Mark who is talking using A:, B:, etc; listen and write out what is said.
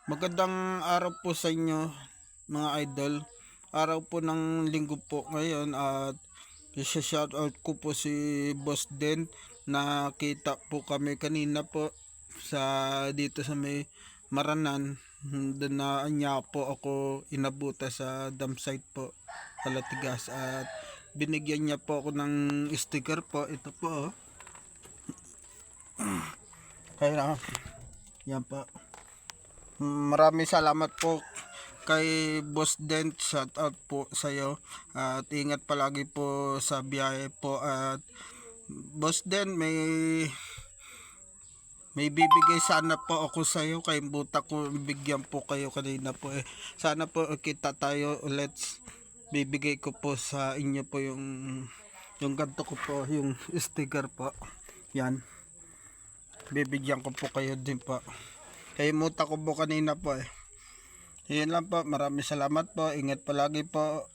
A: Magandang araw po sa inyo mga idol. Araw po ng linggo po ngayon at isa-shoutout ko po si Boss Den. Nakita po kami kanina po sa dito sa may Maranan. Doon na niya po ako inabuta sa dam site po sa Latigas at binigyan niya po ako ng sticker po. Ito po oh. Kaya yan po. Maraming salamat po kay Boss Dent. Shout out po sa iyo at ingat palagi po sa biyahe po. At Boss Dent, may bibigay sana po ako sa iyo, kay buta ko bigyan po kayo kanina po sana po kita tayo ulit. Bibigay ko po sa inyo po yung ganto ko po, yung sticker po. Yan, bibigyan ko po kayo din po. Kaya muta ko po kanina po Yun lang po. Maraming salamat po. Ingat palagi po.